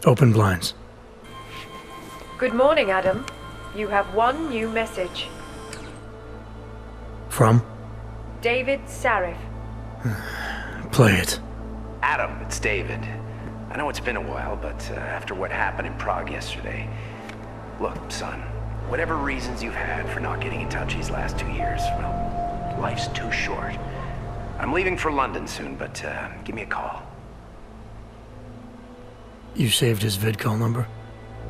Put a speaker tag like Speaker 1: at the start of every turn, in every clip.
Speaker 1: Open blinds.
Speaker 2: Good morning, Adam. You have one new message.
Speaker 1: From?
Speaker 2: David Sarif.
Speaker 1: Play it.
Speaker 3: Adam, it's David. I know it's been a while, but after what happened in Prague yesterday... Look, son, whatever reasons you've had for not getting in touch these last 2 years, well, life's too short. I'm leaving for London soon, but give me a call.
Speaker 1: You saved his vidcall number?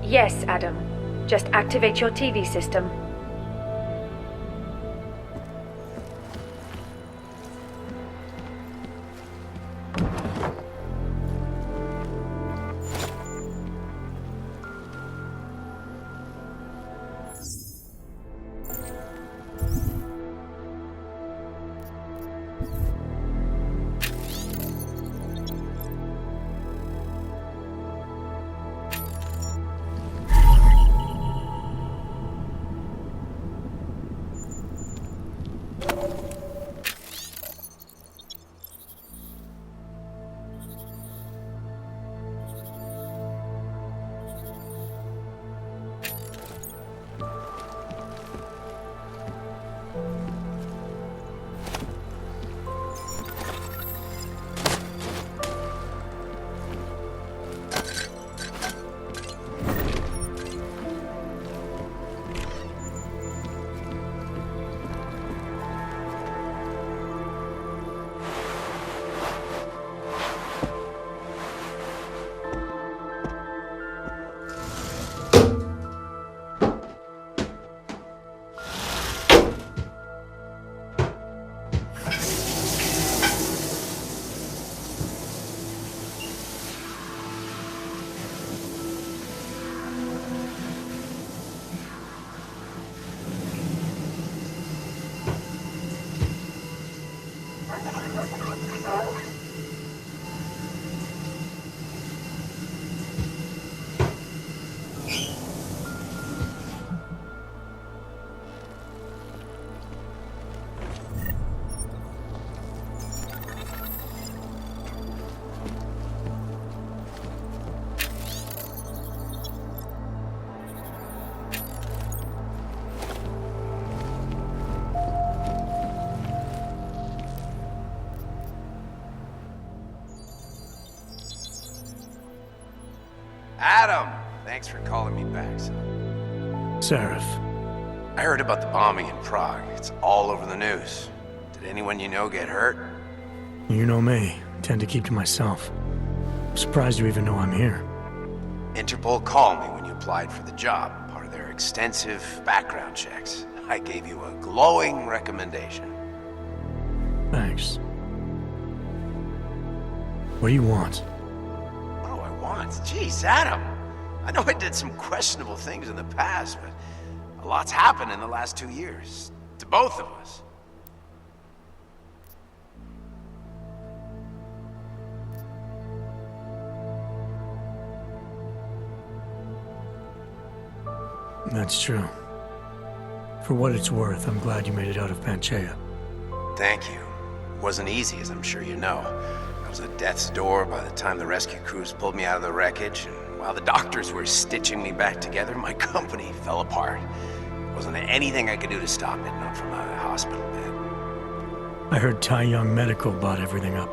Speaker 2: Yes, Adam. Just activate your TV system.
Speaker 3: Adam! Thanks for calling me back, son.
Speaker 1: Sarif.
Speaker 3: I heard about the bombing in Prague. It's all over the news. Did anyone you know get hurt?
Speaker 1: You know me. Tend to keep to myself. I'm surprised you even know I'm here.
Speaker 3: Interpol called me when you applied for the job, part of their extensive background checks. I gave you a glowing recommendation.
Speaker 1: Thanks. What do you want?
Speaker 3: What do I want? Jeez, Adam. I know I did some questionable things in the past, but a lot's happened in the last 2 years. To both of us.
Speaker 1: That's true. For what it's worth, I'm glad you made it out of Panchaea.
Speaker 3: Thank you. It wasn't easy, as I'm sure you know. I was at death's door by the time the rescue crews pulled me out of the wreckage, and while the doctors were stitching me back together, my company fell apart. There wasn't anything I could do to stop it, not from a hospital bed.
Speaker 1: I heard Tai Young Medical bought everything up.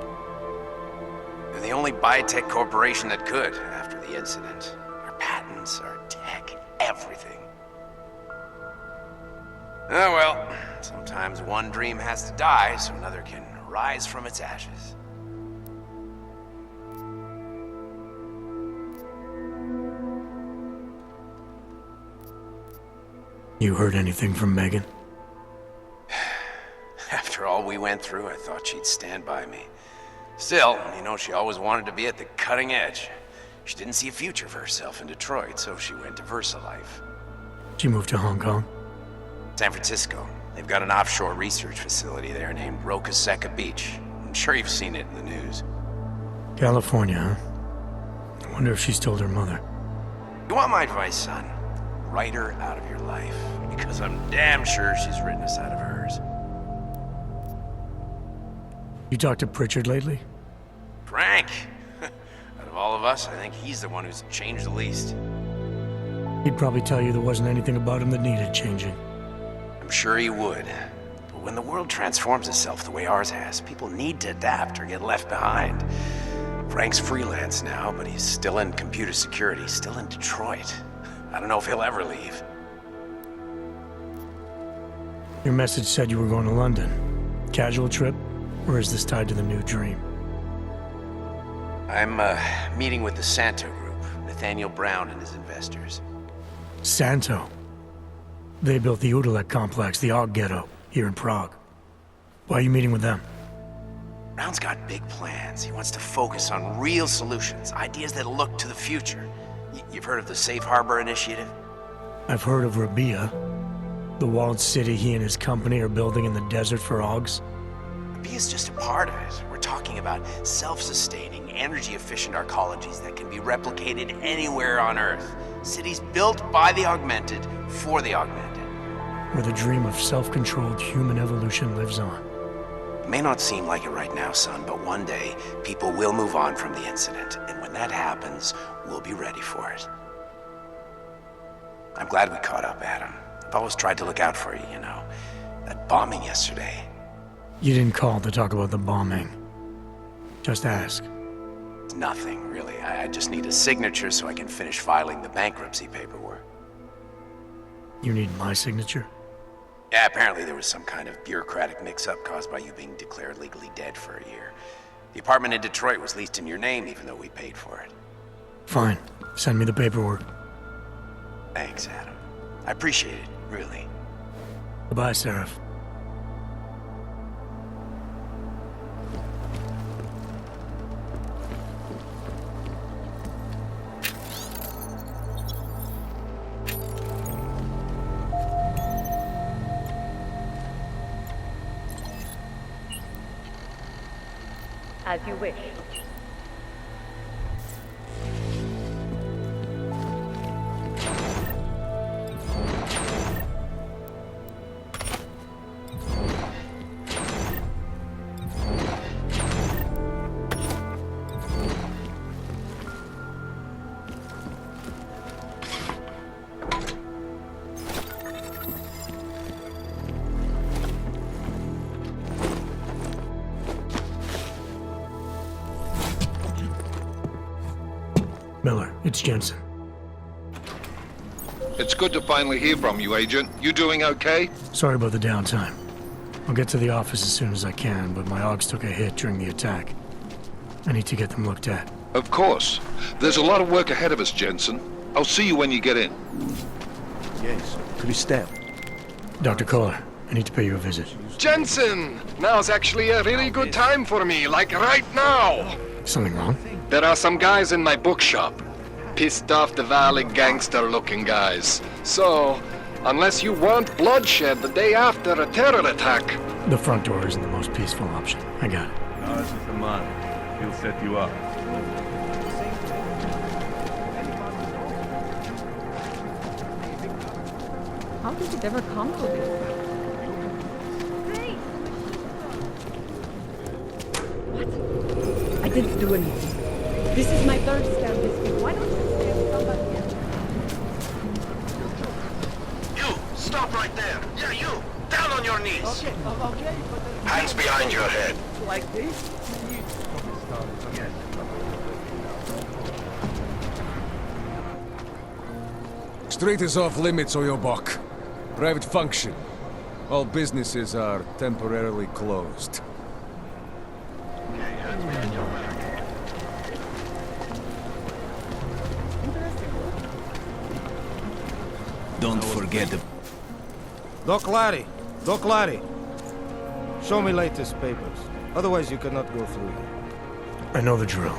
Speaker 3: They're the only biotech corporation that could, after the incident. Our patents, our tech, everything. Oh well, sometimes one dream has to die so another can rise from its ashes.
Speaker 1: You heard anything from Megan?
Speaker 3: After all we went through, I thought she'd stand by me. Still, you know, she always wanted to be at the cutting edge. She didn't see a future for herself in Detroit, so she went to VersaLife.
Speaker 1: She moved to Hong Kong?
Speaker 3: San Francisco. They've got an offshore research facility there named Rokaseca Beach. I'm sure you've seen it in the news.
Speaker 1: California, huh? I wonder if she's told her mother.
Speaker 3: You want my advice, son? Write her out of your life. Because I'm damn sure she's written us out of hers.
Speaker 1: You talked to Pritchard lately?
Speaker 3: Frank! Out of all of of us, I think he's the one who's changed the least.
Speaker 1: He'd probably tell you there wasn't anything about him that needed changing.
Speaker 3: I'm sure he would. But when the world transforms itself the way ours has, people need to adapt or get left behind. Frank's freelance now, but he's still in computer security, still in Detroit. I don't know if he'll ever leave.
Speaker 1: Your message said you were going to London. Casual trip? Or is this tied to the new dream?
Speaker 3: I'm meeting with the Santo Group, Nathaniel Brown and his investors.
Speaker 1: Santo? They built the Udalek complex, the Aug ghetto, here in Prague. Why are you meeting with them?
Speaker 3: Brown's got big plans. He wants to focus on real solutions, ideas that look to the future. You've heard of the Safe Harbor Initiative?
Speaker 1: I've heard of Rabia, the walled city he and his company are building in the desert for augs.
Speaker 3: Rabia is just a part of it. We're talking about self-sustaining, energy-efficient arcologies that can be replicated anywhere on Earth. Cities built by the augmented, for the augmented.
Speaker 1: Where the dream of self-controlled human evolution lives on.
Speaker 3: It may not seem like it right now, son, but one day, people will move on from the incident, and when that happens, we'll be ready for it. I'm glad we caught up, Adam. I've always tried to look out for you, you know. That bombing yesterday.
Speaker 1: You didn't call to talk about the bombing. Just ask.
Speaker 3: It's nothing, really. I just need a signature so I can finish filing the bankruptcy paperwork.
Speaker 1: You need my signature?
Speaker 3: Yeah, apparently there was some kind of bureaucratic mix-up caused by you being declared legally dead for a year. The apartment in Detroit was leased in your name, even though we paid for it.
Speaker 1: Fine. Send me the paperwork.
Speaker 3: Thanks, Adam. I appreciate it, really.
Speaker 1: Goodbye, Seraph.
Speaker 2: As you wish.
Speaker 1: Miller, it's Jensen.
Speaker 4: It's good to finally hear from you, Agent. You doing okay?
Speaker 1: Sorry about the downtime. I'll get to the office as soon as I can, but my augs took a hit during the attack. I need to get them looked at.
Speaker 4: Of course. There's a lot of work ahead of us, Jensen. I'll see you when you get in.
Speaker 5: Yes, Christelle.
Speaker 1: Dr. Kohler, I need to pay you a visit.
Speaker 6: Jensen! Now's actually a really good time for me, like right now!
Speaker 1: Something wrong?
Speaker 6: There are some guys in my bookshop. Pissed off the Valley gangster-looking guys. So, unless you want bloodshed the day after a terror attack...
Speaker 1: The front door isn't the most peaceful option. I got it.
Speaker 5: No, this is the man. He'll set you up.
Speaker 7: How did it ever come to this? What? I didn't do anything. This is my third scam this week. Why don't you scam somebody else?
Speaker 8: You! Stop right there! Yeah, you! Down on your knees!
Speaker 5: Okay, but...
Speaker 8: Hands behind your head.
Speaker 5: Like this?
Speaker 9: Street is off limits, Oyobok. Private function. All businesses are temporarily closed.
Speaker 10: Don't forget the...
Speaker 11: Doc Larry. Show me latest papers. Otherwise you cannot go through here.
Speaker 1: I know the drill.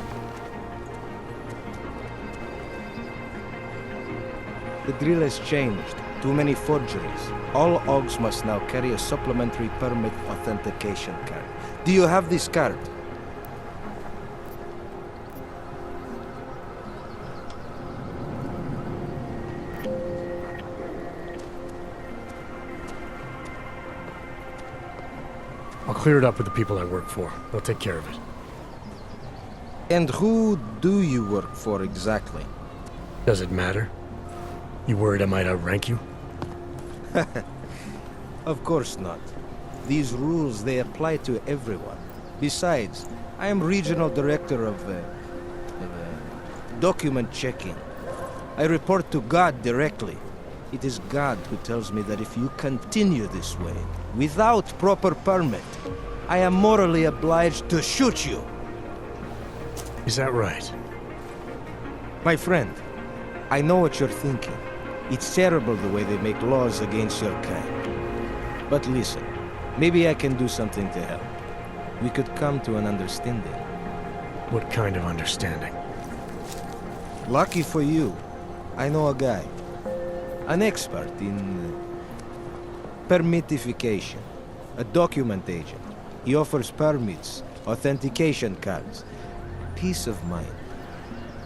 Speaker 11: The drill has changed. Too many forgeries. All augs must now carry a supplementary permit authentication card. Do you have this card?
Speaker 1: I'll clear it up with the people I work for. They'll take care of it.
Speaker 11: And who do you work for exactly?
Speaker 1: Does it matter? You worried I might outrank you?
Speaker 11: Of course not. These rules, they apply to everyone. Besides, I am regional director of document checking. I report to God directly. It is God who tells me that if you continue this way, without proper permit, I am morally obliged to shoot you.
Speaker 1: Is that right?
Speaker 11: My friend, I know what you're thinking. It's terrible the way they make laws against your kind. But listen, maybe I can do something to help. We could come to an understanding.
Speaker 1: What kind of understanding?
Speaker 11: Lucky for you, I know a guy. An expert in permitification. A document agent. He offers permits, authentication cards. Peace of mind.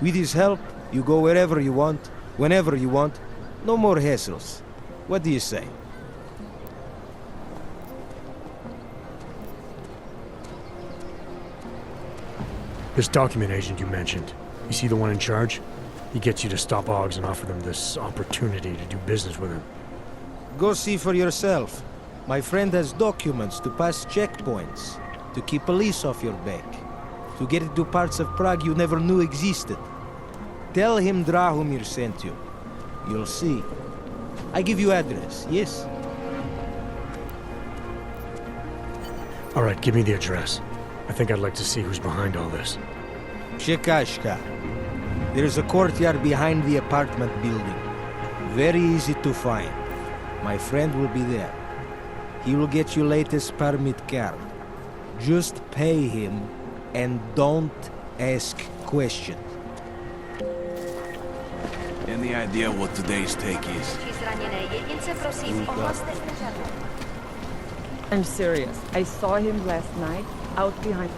Speaker 11: With his help, you go wherever you want, whenever you want. No more hassles. What do you say?
Speaker 1: This document agent you mentioned, is he the one in charge? He gets you to stop augs and offer them this opportunity to do business with him.
Speaker 11: Go see for yourself. My friend has documents to pass checkpoints, to keep police off your back, to get into parts of Prague you never knew existed. Tell him Drahomir sent you. You'll see. I give you address, yes?
Speaker 1: All right, give me the address. I think I'd like to see who's behind all this.
Speaker 11: Shekashka. There's a courtyard behind the apartment building. Very easy to find. My friend will be there. He will get you latest permit card. Just pay him and don't ask questions.
Speaker 10: Any idea what today's take is?
Speaker 7: I'm serious. I saw him last night out behind.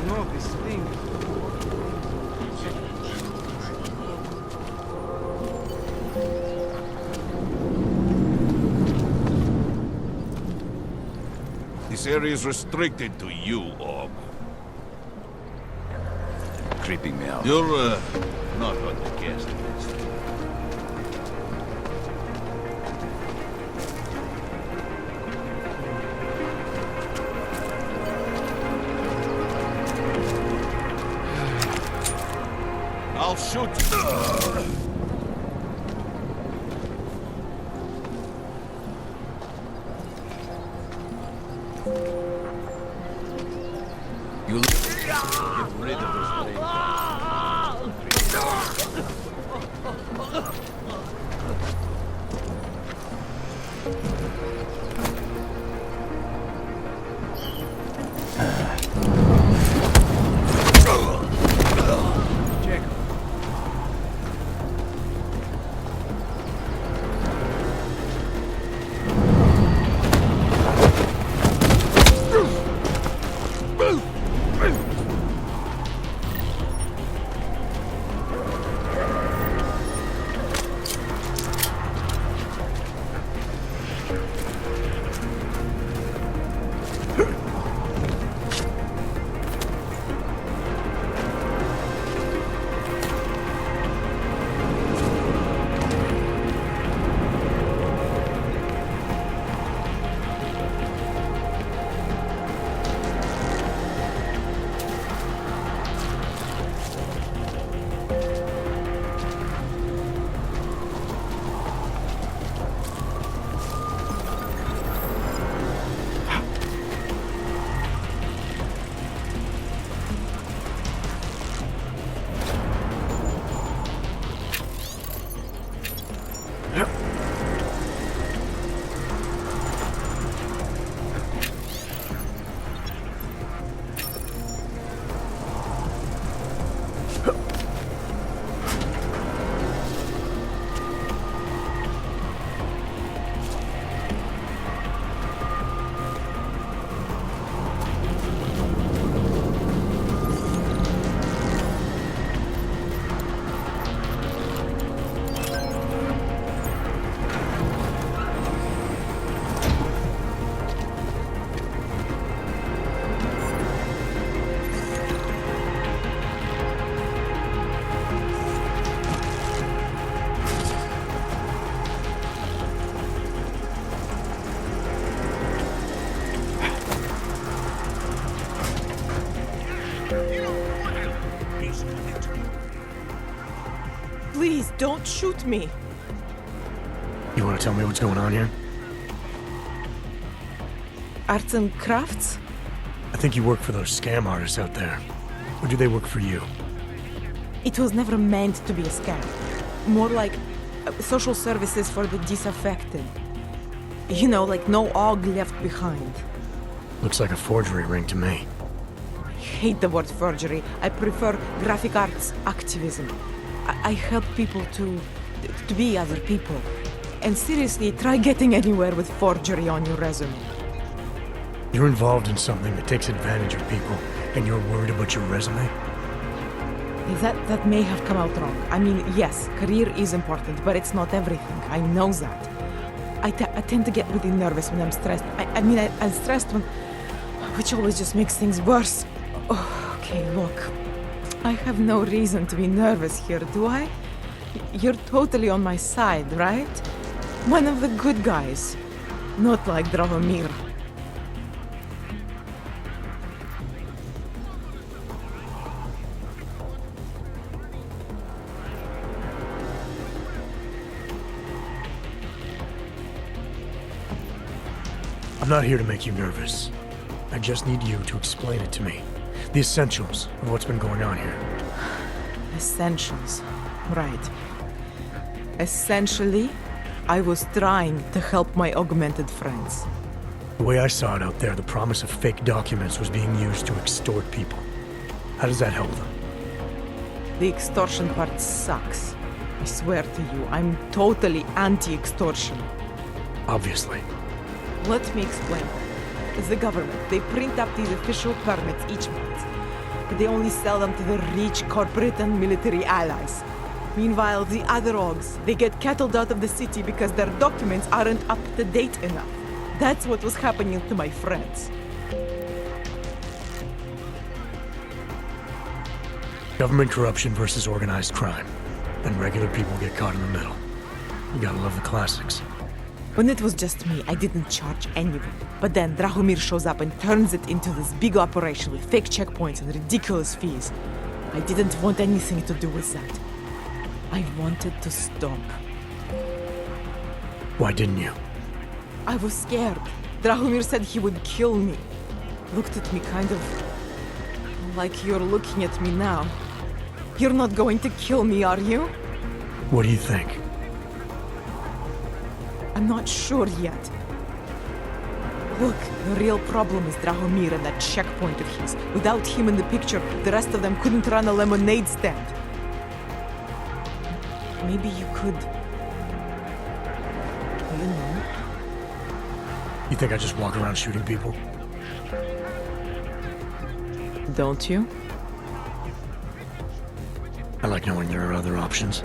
Speaker 11: No, this thing.
Speaker 5: This area is restricted to you, Aug.
Speaker 10: Creeping me out.
Speaker 5: You're, not what you guessed. I'll shoot you.
Speaker 10: You get rid of this place.
Speaker 7: Please, don't shoot me.
Speaker 1: You want to tell me what's going on here?
Speaker 7: Arts and crafts?
Speaker 1: I think you work for those scam artists out there. Or do they work for you?
Speaker 7: It was never meant to be a scam. More like social services for the disaffected. You know, like no aug left behind.
Speaker 1: Looks like a forgery ring to me.
Speaker 7: I hate the word forgery. I prefer graphic arts activism. I help people to be other people. And seriously, try getting anywhere with forgery on your resume.
Speaker 1: You're involved in something that takes advantage of people, and you're worried about your resume?
Speaker 7: That may have come out wrong. I mean, yes, career is important, but it's not everything. I know that. I tend to get really nervous when I'm stressed. I'm stressed when... which always just makes things worse. Oh, okay, look. I have no reason to be nervous here, do I? You're totally on my side, right? One of the good guys. Not like Drahomir.
Speaker 1: I'm not here to make you nervous. I just need you to explain it to me. The essentials of what's been going on here.
Speaker 7: Essentials. Right. Essentially, I was trying to help my augmented friends.
Speaker 1: The way I saw it out there, the promise of fake documents was being used to extort people. How does that help them?
Speaker 7: The extortion part sucks. I swear to you, I'm totally anti-extortion.
Speaker 1: Obviously.
Speaker 7: Let me explain. It's the government. They print up these official permits each month. But they only sell them to the rich corporate and military allies. Meanwhile, the other augs, they get cattled out of the city because their documents aren't up to date enough. That's what was happening to my friends.
Speaker 1: Government corruption versus organized crime. And regular people get caught in the middle. You gotta love the classics.
Speaker 7: When it was just me, I didn't charge anyone. But then Drahomir shows up and turns it into this big operation with fake checkpoints and ridiculous fees. I didn't want anything to do with that. I wanted to stop.
Speaker 1: Why didn't you?
Speaker 7: I was scared. Drahomir said he would kill me. Looked at me kind of like you're looking at me now. You're not going to kill me, are you?
Speaker 1: What do you think?
Speaker 7: I'm not sure yet. Look, the real problem is Drahomir and that checkpoint of his. Without him in the picture, the rest of them couldn't run a lemonade stand. Maybe you could... you know?
Speaker 1: You think I just walk around shooting people?
Speaker 7: Don't you?
Speaker 1: I like knowing there are other options.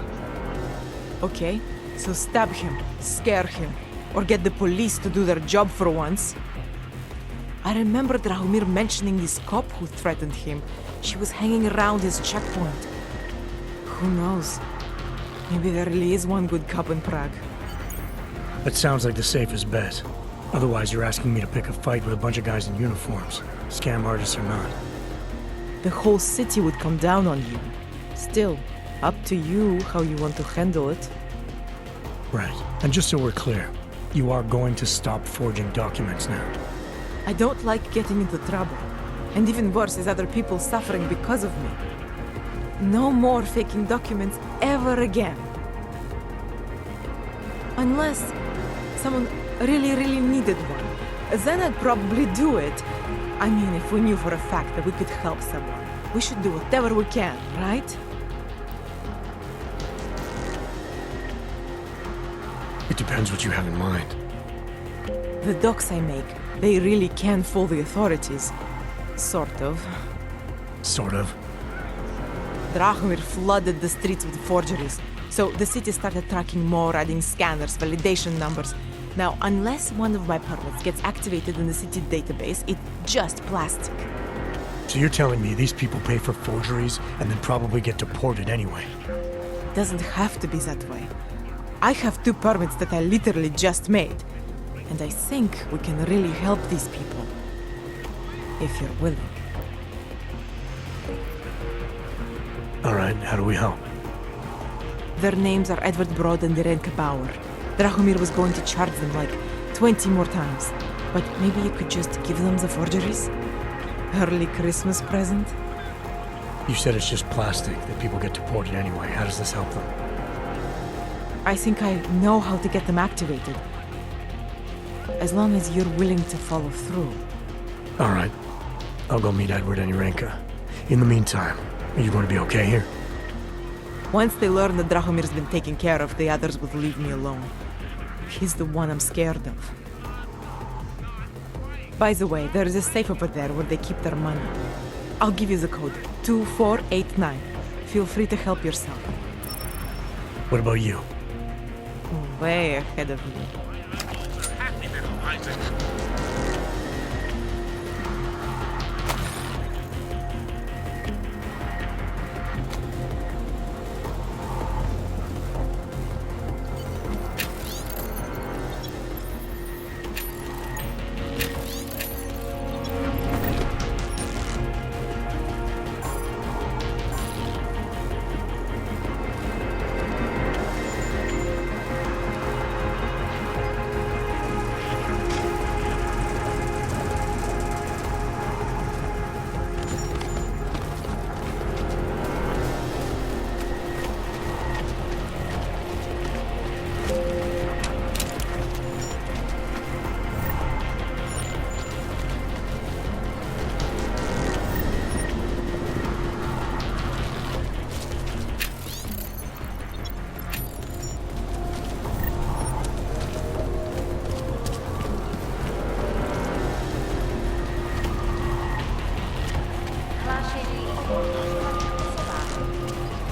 Speaker 7: Okay, so stab him, scare him, or get the police to do their job for once. I remember Drahomir mentioning this cop who threatened him. She was hanging around his checkpoint. Who knows? Maybe there really is one good cop in Prague.
Speaker 1: That sounds like the safest bet. Otherwise, you're asking me to pick a fight with a bunch of guys in uniforms. Scam artists or not.
Speaker 7: The whole city would come down on you. Still, up to you how you want to handle it.
Speaker 1: Right. And just so we're clear, you are going to stop forging documents now.
Speaker 7: I don't like getting into trouble. And even worse is other people suffering because of me. No more faking documents ever again. Unless someone really needed one. Then I'd probably do it. I mean, if we knew for a fact that we could help someone, we should do whatever we can, right?
Speaker 1: It depends what you have in mind.
Speaker 7: The docs I make, they really can fool the authorities. Sort of.
Speaker 1: Sort of.
Speaker 7: Drahomir flooded the streets with forgeries, so the city started tracking more, adding scanners, validation numbers. Now, unless one of my permits gets activated in the city database, it's just plastic.
Speaker 1: So you're telling me these people pay for forgeries and then probably get deported anyway?
Speaker 7: It doesn't have to be that way. I have 2 permits that I literally just made. And I think we can really help these people. If you're willing.
Speaker 1: All right, how do we help?
Speaker 7: Their names are Edward Broad and Renke Bauer. Drahomir was going to charge them like 20 more times. But maybe you could just give them the forgeries? Early Christmas present?
Speaker 1: You said it's just plastic that people get deported anyway. How does this help them?
Speaker 7: I think I know how to get them activated. As long as you're willing to follow through.
Speaker 1: All right. I'll go meet Edward and Renke. In the meantime, are you going to be okay here?
Speaker 7: Once they learn that Drahomir's been taken care of, the others will leave me alone. He's the one I'm scared of. By the way, there is a safe over there where they keep their money. I'll give you the code. 2489. Feel free to help yourself.
Speaker 1: What about you?
Speaker 7: Way ahead of me.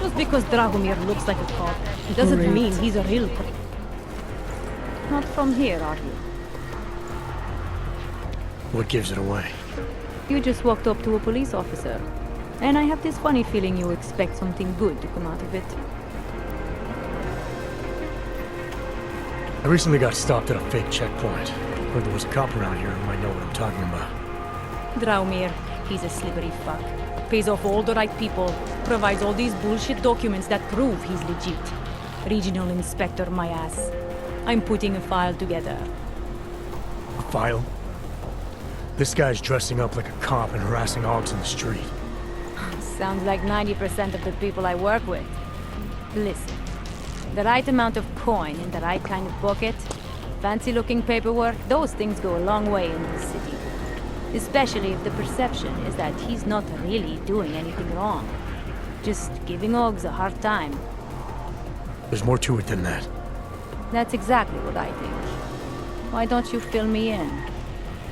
Speaker 12: Just because Dragomir looks like a cop, it doesn't mean he's a real cop. Not from here, are you?
Speaker 1: What gives it away?
Speaker 12: You just walked up to a police officer. And I have this funny feeling you expect something good to come out of it.
Speaker 1: I recently got stopped at a fake checkpoint. Heard there was a cop around here who might know what I'm talking about.
Speaker 12: Draumir, he's a slippery fuck. Pays off all the right people, provides all these bullshit documents that prove he's legit. Regional inspector, my ass. I'm putting a file together.
Speaker 1: A file? This guy's dressing up like a cop and harassing augs in the street.
Speaker 12: Sounds like 90% of the people I work with. Listen, the right amount of coin in the right kind of pocket, fancy-looking paperwork, those things go a long way in this city. Especially if the perception is that he's not really doing anything wrong. Just giving augs a hard time.
Speaker 1: There's more to it than that.
Speaker 12: That's exactly what I think. Why don't you fill me in?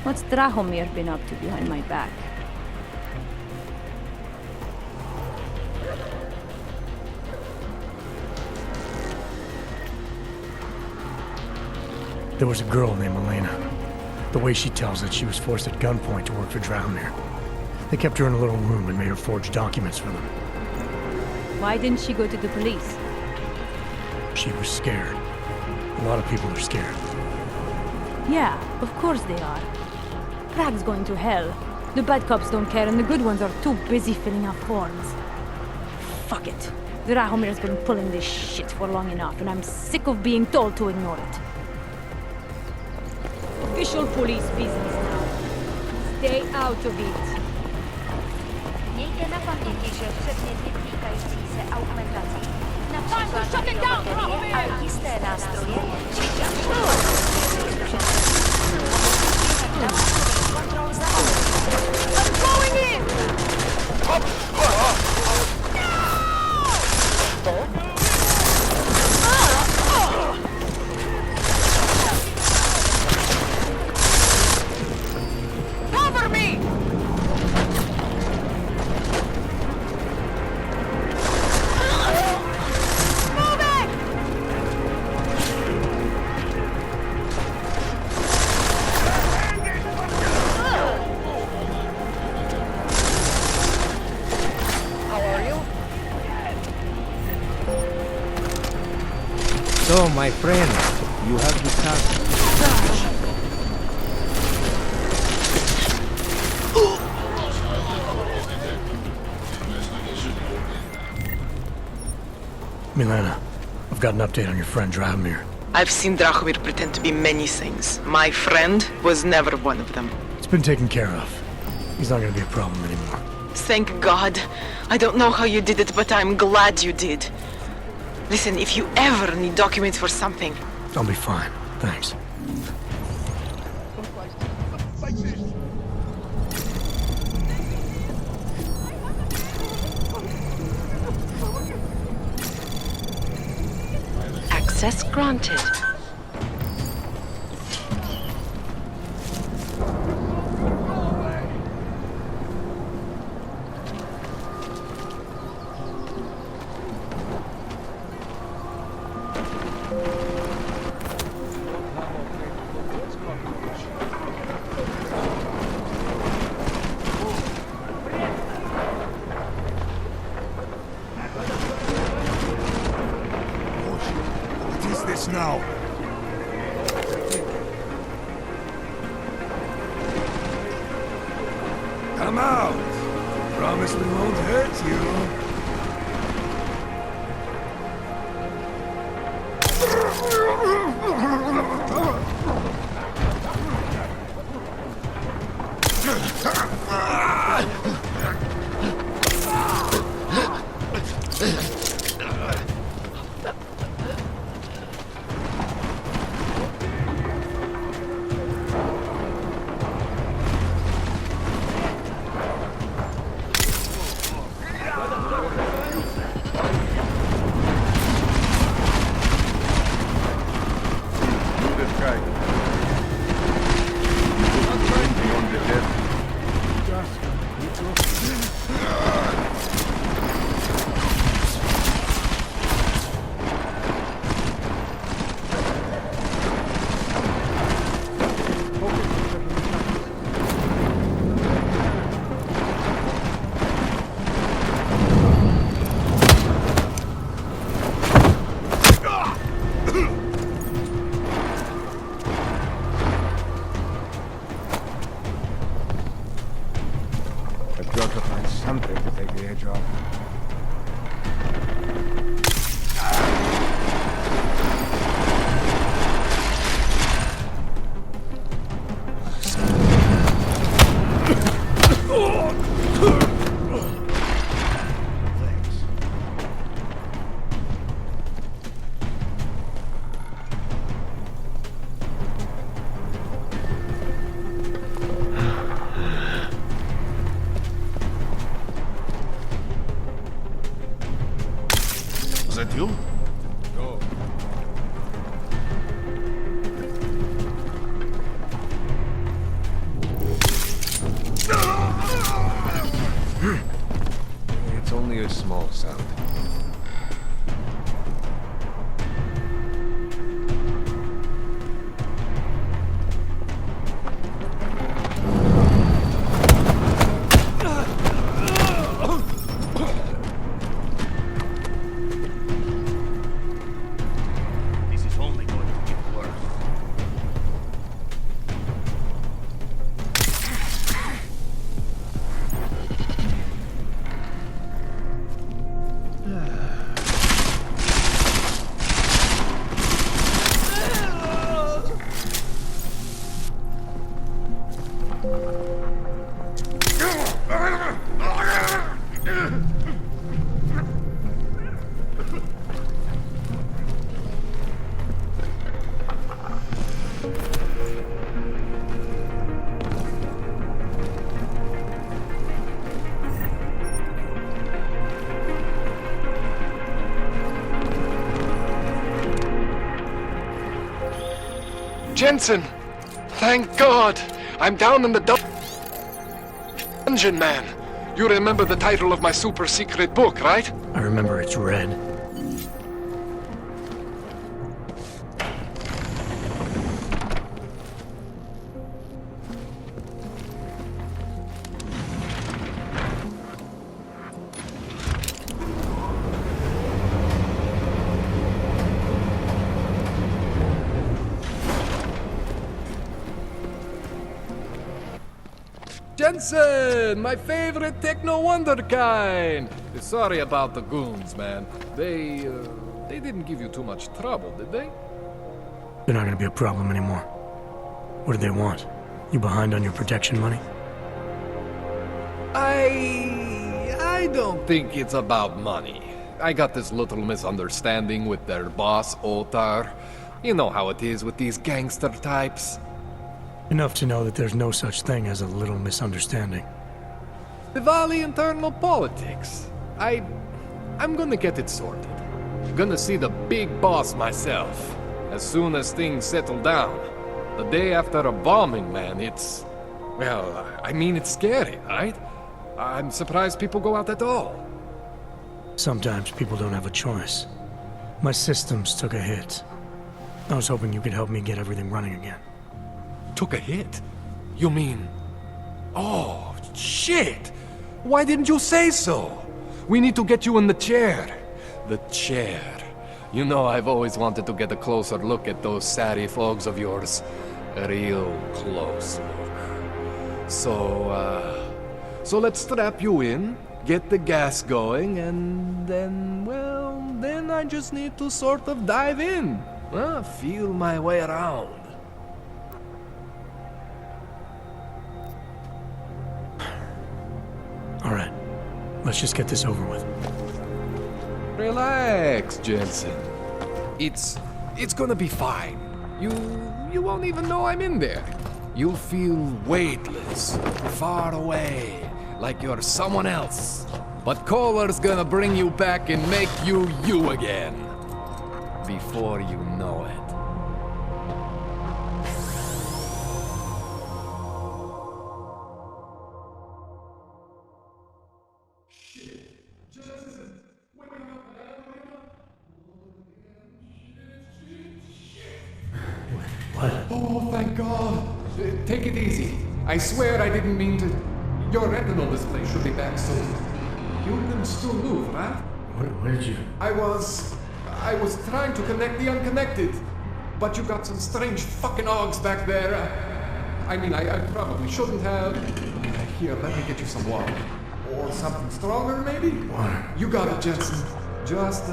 Speaker 12: What's Drahomir been up to behind my back?
Speaker 1: There was a girl named Elena. The way she tells it, she was forced at gunpoint to work for Drahomir. They kept her in a little room and made her forge documents for them.
Speaker 12: Why didn't she go to the police?
Speaker 1: She was scared. A lot of people are scared.
Speaker 12: Yeah, of course they are. Prague's going to hell. The bad cops don't care and the good ones are too busy filling out forms. Fuck it. Drahomir's been pulling this shit for long enough and I'm sick of being told to ignore it. Official police business now. Stay out of it.
Speaker 13: Miejcie na pamięci, że przedmioty wnikające się augmentacji, na przykład baterie, alkiste nastroje, kontrol zawodu. I'm going in!
Speaker 12: Cover me!
Speaker 11: So, my friend, you have the task.
Speaker 1: Milena, I've got an update on your friend Drahomir.
Speaker 7: I've seen Drahomir pretend to be many things. My friend was never one of them.
Speaker 1: It's been taken care of. He's not gonna be a problem anymore.
Speaker 7: Thank God. I don't know how you did it, but I'm glad you did. Listen, if you ever need documents for something...
Speaker 1: I'll be fine. Thanks.
Speaker 2: Access granted.
Speaker 5: Now.
Speaker 9: Come out! Promise we won't hurt you.
Speaker 11: Something to take the edge off.
Speaker 5: Was that you?
Speaker 9: No. It's only a small sound.
Speaker 6: Jensen! Thank God! I'm down in the dungeon, man. You remember the title of my super secret book, right?
Speaker 1: I remember it's red.
Speaker 10: Jensen, my favorite techno wonderkind. Sorry about the goons, man. They
Speaker 6: They didn't give you too much trouble, did they?
Speaker 1: They're not gonna be a problem anymore. What do they want? You behind on your protection money?
Speaker 6: I don't think it's about money. I got this little misunderstanding with their boss, Otar. You know how it is with these gangster types.
Speaker 1: Enough to know that there's no such thing as a little misunderstanding.
Speaker 6: Diwali internal politics. I'm gonna get it sorted. Gonna see the big boss myself. As soon as things settle down. The day after a bombing, man, it's... Well, I mean, it's scary, right? I'm surprised people go out at all.
Speaker 1: Sometimes people don't have a choice. My systems took a hit. I was hoping you could help me get everything running again.
Speaker 6: Took a hit? You mean... Oh, shit! Why didn't you say so? We need to get you in the chair. The chair. You know, I've always wanted to get a closer look at those serif augs of yours. A real close look. So let's strap you in, get the gas going, and then, well, then I just need to sort of dive in. Feel my way around.
Speaker 1: All right, let's just get this over with.
Speaker 6: Relax, Jensen. It's gonna be fine. You won't even know I'm in there. You'll feel weightless, far away, like you're someone else. But Kohler's gonna bring you back and make you you again. Before you know it. Oh, thank God. Take it easy. I swear I didn't mean to... Your retinal display should be back soon. You can still move, right?
Speaker 1: Where did you...
Speaker 6: I was trying to connect the unconnected. But you got some strange fucking augs back there. I mean, I probably shouldn't have... Here, let me get you some water. Or something stronger, maybe?
Speaker 1: Water.
Speaker 6: You got it, Jensen. Just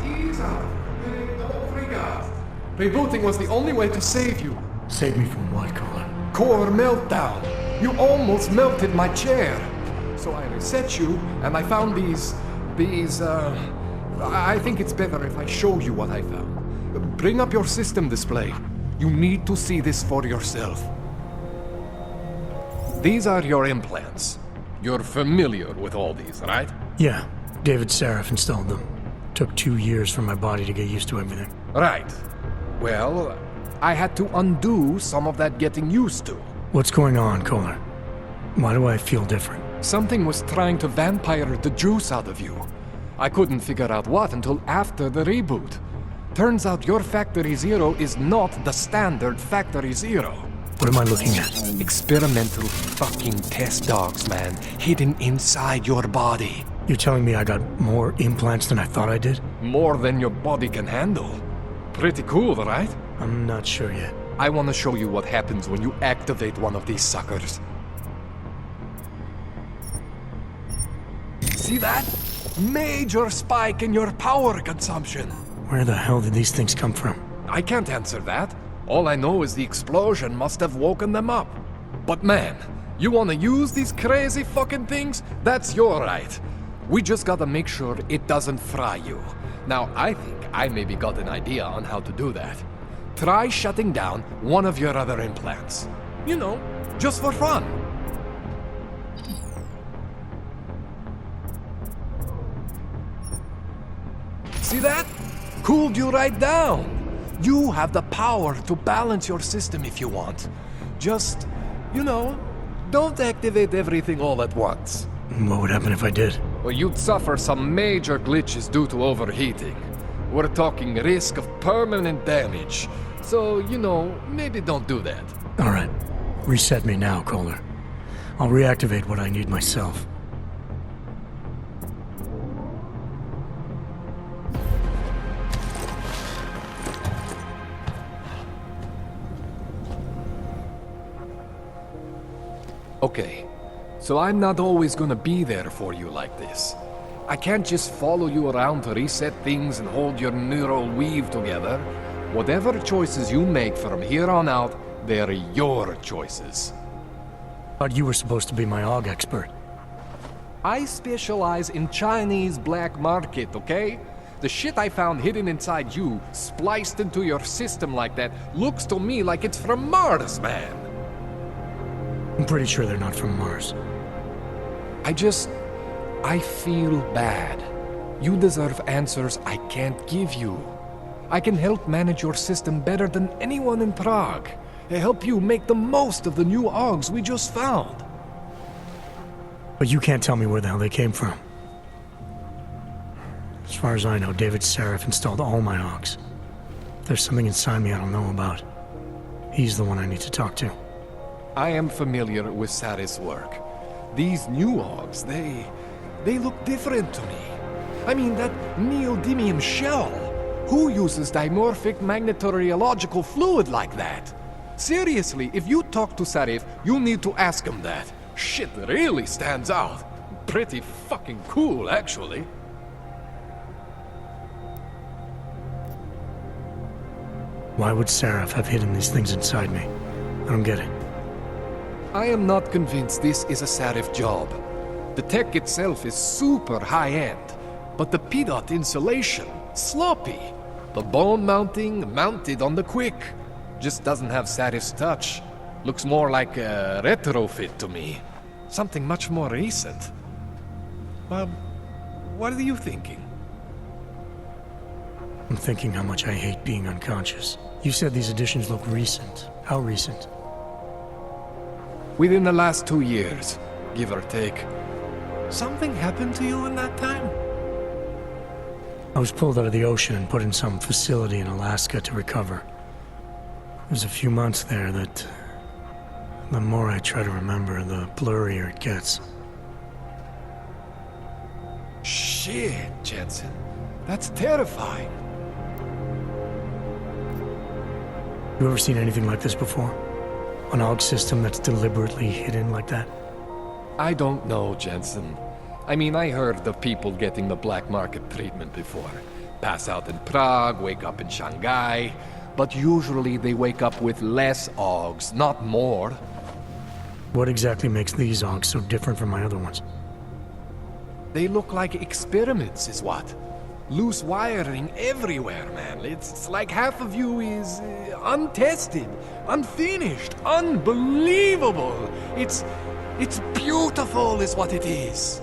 Speaker 6: ease out. Don't freak out. Rebooting was the only way to save you.
Speaker 1: Save me from what, Kohler?
Speaker 6: Core meltdown. You almost melted my chair. So I reset you, and I found these... I think it's better if I show you what I found. Bring up your system display. You need to see this for yourself. These are your implants. You're familiar with all these, right?
Speaker 1: Yeah, David Sarif installed them. Took 2 years for my body to get used to everything.
Speaker 6: Right. Well, I had to undo some of that getting used to.
Speaker 1: What's going on, Kohler? Why do I feel different?
Speaker 6: Something was trying to vampire the juice out of you. I couldn't figure out what until after the reboot. Turns out your Factory Zero is not the standard Factory Zero.
Speaker 1: What am I looking at?
Speaker 6: Experimental fucking test dogs, man. Hidden inside your body.
Speaker 1: You're telling me I got more implants than I thought I did?
Speaker 6: More than your body can handle. Pretty cool, right?
Speaker 1: I'm not sure yet.
Speaker 6: I want to show you what happens when you activate one of these suckers. See that? Major spike in your power consumption.
Speaker 1: Where the hell did these things come from?
Speaker 6: I can't answer that. All I know is the explosion must have woken them up. But man, you want to use these crazy fucking things? That's your right. We just gotta make sure it doesn't fry you. Now, I think I maybe got an idea on how to do that. Try shutting down one of your other implants. You know, just for fun. See that? Cooled you right down. You have the power to balance your system if you want. Just, you know, don't activate everything all at once.
Speaker 1: What would happen if I did?
Speaker 6: Well, you'd suffer some major glitches due to overheating. We're talking risk of permanent damage. So, you know, maybe don't do that.
Speaker 1: All right. Reset me now, Kohler. I'll reactivate what I need myself.
Speaker 6: Okay, so I'm not always gonna be there for you like this. I can't just follow you around to reset things and hold your neural weave together. Whatever choices you make from here on out, they're your choices.
Speaker 1: Thought you were supposed to be my aug expert.
Speaker 6: I specialize in Chinese black market, okay? The shit I found hidden inside you, spliced into your system like that, looks to me like it's from Mars, man.
Speaker 1: I'm pretty sure they're not from Mars.
Speaker 6: I feel bad. You deserve answers I can't give you. I can help manage your system better than anyone in Prague. Help you make the most of the new augs we just found.
Speaker 1: But you can't tell me where the hell they came from. As far as I know, David Seraph installed all my augs. If there's something inside me I don't know about, he's the one I need to talk to.
Speaker 6: I am familiar with Sarah's work. These new augs, they look different to me. I mean, that neodymium shell. Who uses dimorphic magnetorheological fluid like that? Seriously, if you talk to Sarif, you need to ask him that. Shit really stands out. Pretty fucking cool, actually.
Speaker 1: Why would Seraph have hidden these things inside me? I don't get it.
Speaker 6: I am not convinced this is a Sarif job. The tech itself is super high-end, but the PDOT insulation, sloppy. The bone mounting, mounted on the quick. Just doesn't have Sarif's touch. Looks more like a retrofit to me. Something much more recent. What are you thinking?
Speaker 1: I'm thinking how much I hate being unconscious. You said these additions look recent. How recent?
Speaker 6: Within the last 2 years, give or take. Something happened to you in that time?
Speaker 1: I was pulled out of the ocean and put in some facility in Alaska to recover. There's a few months there that... the more I try to remember, the blurrier it gets.
Speaker 6: Shit, Jensen. That's terrifying.
Speaker 1: You ever seen anything like this before? An AUG system that's deliberately hidden like that?
Speaker 6: I don't know, Jensen. I mean, I heard of people getting the black market treatment before. Pass out in Prague, wake up in Shanghai. But usually they wake up with less augs, not more.
Speaker 1: What exactly makes these augs so different from my other ones?
Speaker 6: They look like experiments, is what. Loose wiring everywhere, man. It's like half of you is untested, unfinished, unbelievable. It's beautiful is what it is.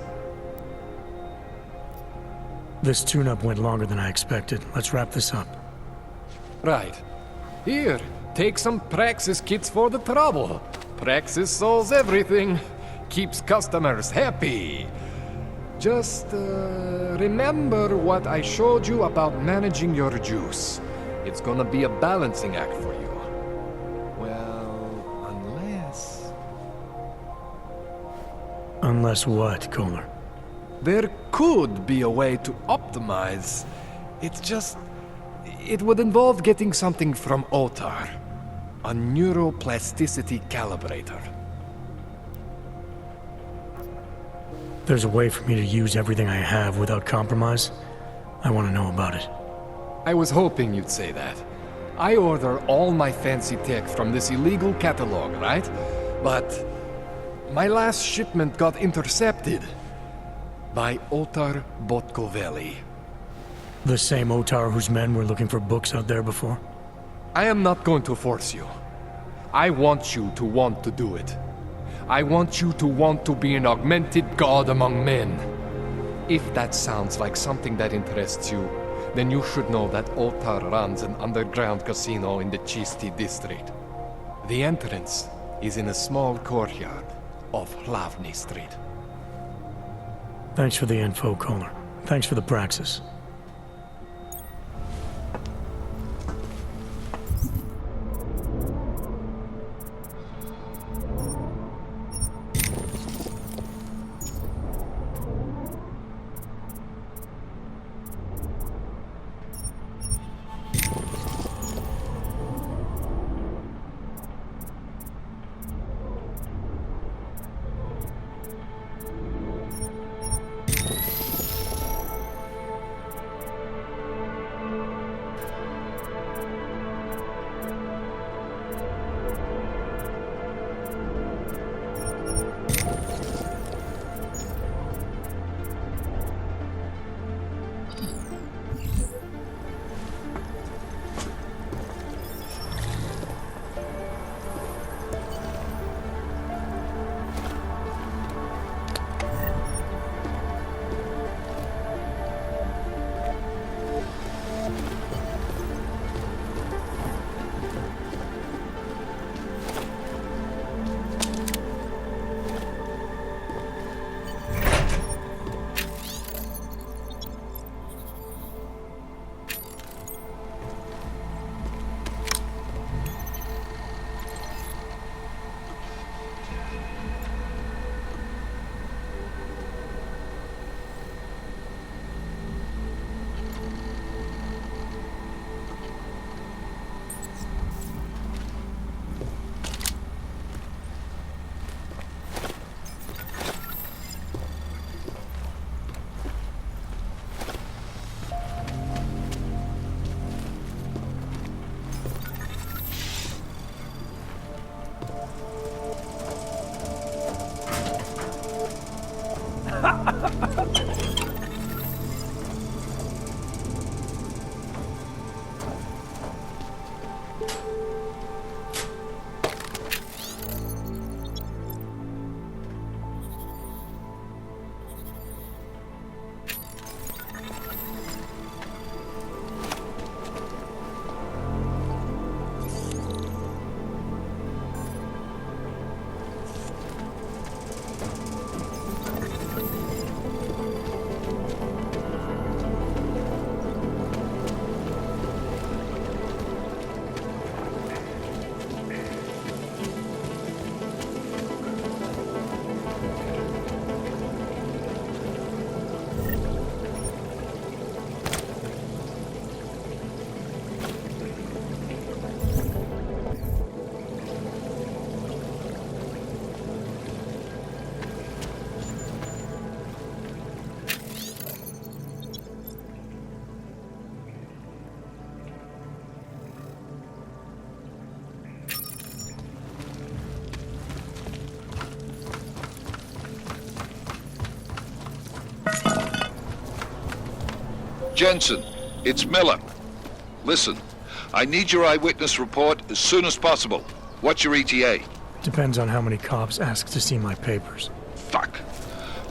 Speaker 1: This tune-up went longer than I expected. Let's wrap this up.
Speaker 6: Right. Here, take some Praxis kits for the trouble. Praxis solves everything. Keeps customers happy. Just, remember what I showed you about managing your juice. It's gonna be a balancing act for you. Well, unless...
Speaker 1: Unless what, Kohler?
Speaker 6: There could be a way to optimize. It's just... It would involve getting something from Otar. A neuroplasticity calibrator.
Speaker 1: There's a way for me to use everything I have without compromise? I want to know about it.
Speaker 6: I was hoping you'd say that. I order all my fancy tech from this illegal catalog, right? But my last shipment got intercepted by Otar Botkoveli.
Speaker 1: The same Otar whose men were looking for books out there before?
Speaker 6: I am not going to force you. I want you to want to do it. I want you to want to be an augmented god among men. If that sounds like something that interests you, then you should know that Otar runs an underground casino in the Chisti district. The entrance is in a small courtyard off Hlavny Street.
Speaker 1: Thanks for the info, Kohler. Thanks for the praxis.
Speaker 4: Jensen, it's Miller. Listen, I need your eyewitness report as soon as possible. What's your ETA?
Speaker 1: Depends on how many cops ask to see my papers.
Speaker 4: Fuck.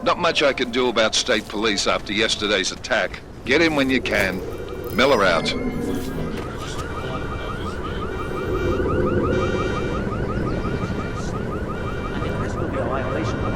Speaker 4: Not much I can do about state police after yesterday's attack. Get in when you can. Miller out.